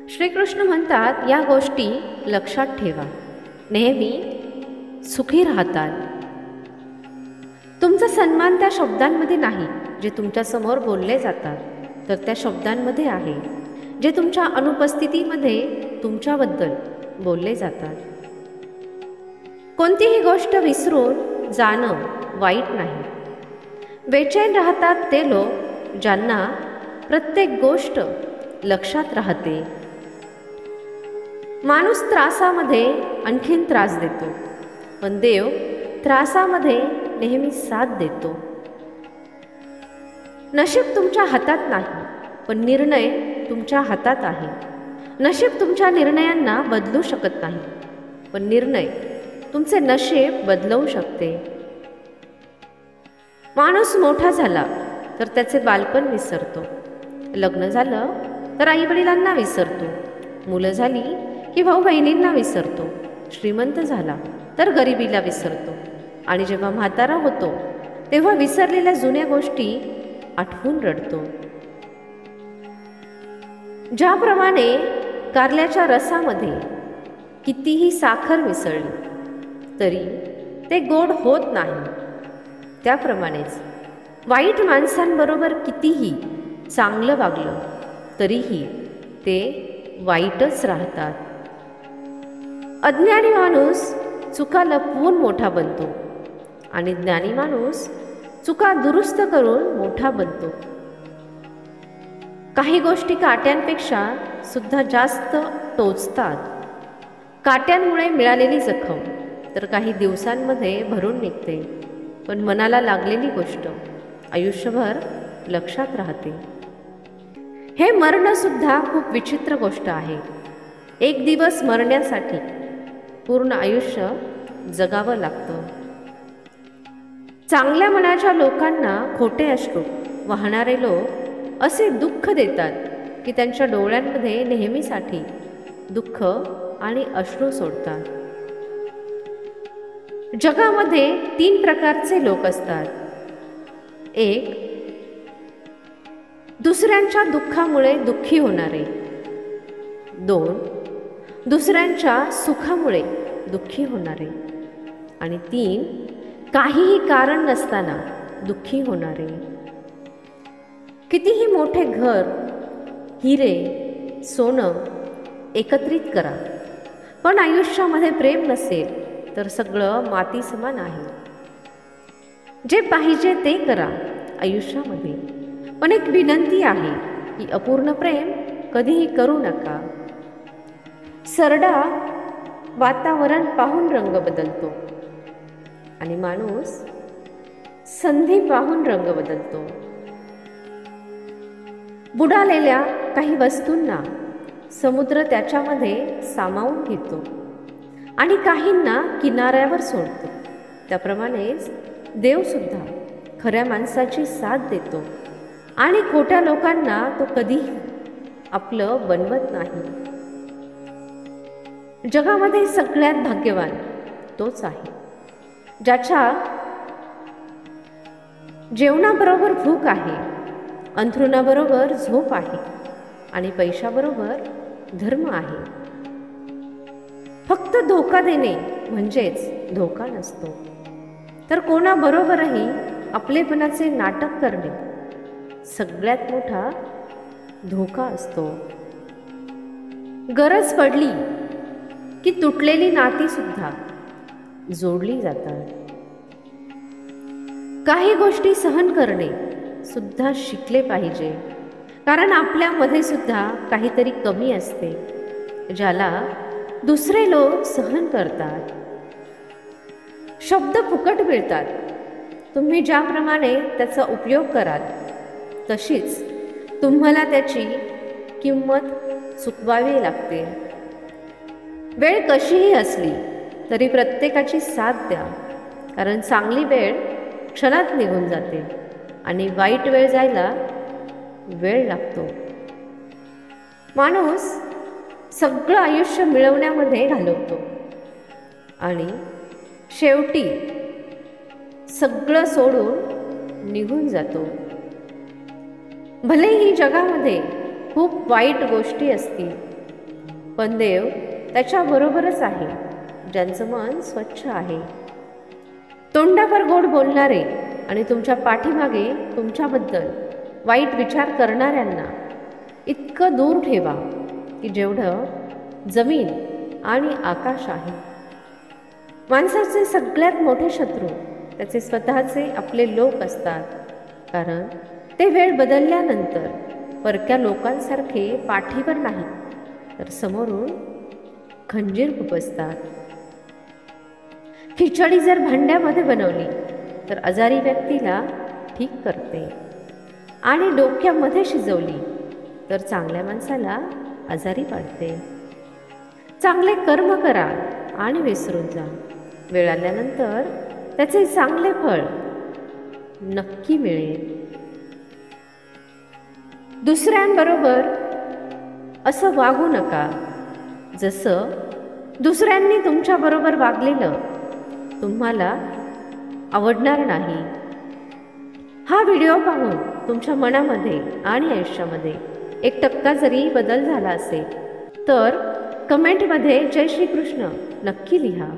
श्रीकृष्ण म्हणतात, या गोष्टी लक्षात ठेवा, नेहमी सुखी राहतात. तुमचा सन्मान त्या शब्दांमध्ये नाही जे तुमच्यासमोर बोलले जातात, तर त्या शब्दांमध्ये आहे जे तुमच्या अनुपस्थितीमध्ये तुमच्याबद्दल बोलले जातात. कोणतीही गोष्ट विसरून जाणं वाईट नाही. बेचैन राहतात ते लोक ज्यांना प्रत्येक गोष्ट लक्षात राहते. माणूस त्रासामध्ये आणखीन त्रास देतो, पण देव त्रासामध्ये नेहमी साथ देतो. नशीब तुमच्या हातात नाही, पण निर्णय तुमच्या हातात आहे. नशीब तुमच्या निर्णयांना बदलू शकत नाही, पण निर्णय तुमचे नशीब बदलवू शकते. माणूस मोठा झाला तर त्याचे बालपण विसरतो. लग्न झालं तर आईवडिलांना विसरतो. मुलं झाली की भाऊ बहिणींना विसरतो. श्रीमंत झाला तर गरिबीला विसरतो. आणि जेव्हा म्हातारा होतो तेव्हा विसरलेल्या जुन्या गोष्टी आठवून रडतो. ज्याप्रमाणे कारल्याच्या रसामध्ये कितीही साखर मिसळली तरी ते गोड होत नाही, त्याप्रमाणेच वाईट माणसांबरोबर कितीही चांगलं वागलं तरीही ते वाईटच राहतात. अज्ञानी माणूस चुका लपवून मोठा बनतो आणि ज्ञानी माणूस चुका दुरुस्त करून मोठा बनतो. काही गोष्टी काट्यांपेक्षा सुद्धा जास्त टोचतात. काट्यांमुळे मिळालेली जखम तर काही दिवसांमध्ये भरून निघते, पण मनाला लागलेली गोष्ट आयुष्यभर लक्षात राहते. हे मरणसुद्धा खूप विचित्र गोष्ट आहे. एक दिवस मरण्यासाठी पूर्ण आयुष्य जगावं लागतं. चांगल्या मनाच्या लोकांना खोटे अश्रू वाहणारे लोक असे दुःख देतात की त्यांच्या डोळ्यांमध्ये नेहमीसाठी दुःख आणि अश्रू सोडतात. जगामध्ये 3 प्रकारचे लोक असतात. एक, दुसऱ्यांच्या दुःखामुळे दुःखी होणारे. 2, दुसऱ्यांच्या सुखामुळे दुःखी होणारे. आणि 3, काहीही कारण नसताना दुःखी होणारे. कितीही मोठे घर, हिरे, सोनं एकत्रित करा, पण आयुष्यामध्ये प्रेम नसेल तर सगळं माती समान आहे. जे पाहिजे ते करा आयुष्यामध्ये, पण एक विनंती आहे की अपूर्ण प्रेम कधीही करू नका. सरडा वातावरण पाहून रंग बदलतो आणि माणूस संधी पाहून रंग बदलतो. बुडालेल्या काही वस्तूंना समुद्र त्याच्यामध्ये सामावून घेतो आणि काहींना किनाऱ्यावर सोडतो. त्याप्रमाणेच देवसुद्धा खऱ्या माणसाची साथ देतो आणि खोट्या लोकांना तो कधीही आपलं बनवत नाही. जगामध्ये सगळ्यात भाग्यवान तोच आहे ज्याच्या जेवणाबरोबर भूक आहे, अंथरुणाबरोबर झोप आहे आणि पैशाबरोबर धर्म आहे. फक्त धोका देणे म्हणजेच धोका नसतो, तर कोणाबरोबरही आपलेपणाचे नाटक करणे सगळ्यात मोठा धोका असतो. गरज पडली की तुटलेली नाती सुद्धा जोडली जातात. काही गोष्टी सहन करणे सुद्धा शिकले पाहिजे, कारण आपल्यामध्ये सुद्धा काहीतरी कमी असते ज्याला दुसरे लोक सहन करतात. शब्द फुकट मिळतात. तुम्ही ज्याप्रमाणे त्याचा उपयोग कराल तशीच तुम्हाला त्याची किंमत चुकवावी लागते. वेळ कशीही असली तरी प्रत्येकाची साथ द्या, कारण चांगली वेळ क्षणात निघून जाते आणि वाईट वेळ जायला वेळ लागतो. माणूस सगळं आयुष्य मिळवण्यामध्ये घालवतो आणि शेवटी सगळं सोडून निघून जातो. भलेही जगामध्ये खूप वाईट गोष्टी असतील, पण देव त्याच्याबरोबरच आहे ज्यांचं मन स्वच्छ आहे. तोंडावर गोड बोलणारे आणि तुमच्या पाठीमागे तुमच्याबद्दल वाईट विचार करणाऱ्यांना इतकं दूर ठेवा की जेवढं जमीन आणि आकाश आहे. माणसाचे सगळ्यात मोठे शत्रू त्याचे स्वतःचे आपले लोक असतात, कारण ते वेळ बदलल्यानंतर परक्या लोकांसारखे पाठीवर नाही तर समोरून खंजीर खुपसतात. खिचडी जर भांड्यामध्ये बनवली तर आजारी व्यक्तीला ठीक करते आणि डोक्यामध्ये शिजवली तर चांगल्या माणसाला आजारी पाडते. चांगले कर्म करा आणि विसरून जा. वेळ आल्यानंतर त्याचे चांगले फळ नक्की मिळेल. दुसऱ्यांबरोबर असं वागू नका जसं दुसऱ्यांनी तुमच्याबरोबर वागलेलं तुम्हाला आवडणार नाही. हा व्हिडिओ पाहून तुमच्या मनामध्ये आणि आयुष्यामध्ये 1% जरी बदल झाला असेल तर कमेंटमध्ये जय श्री कृष्ण नक्की लिहा.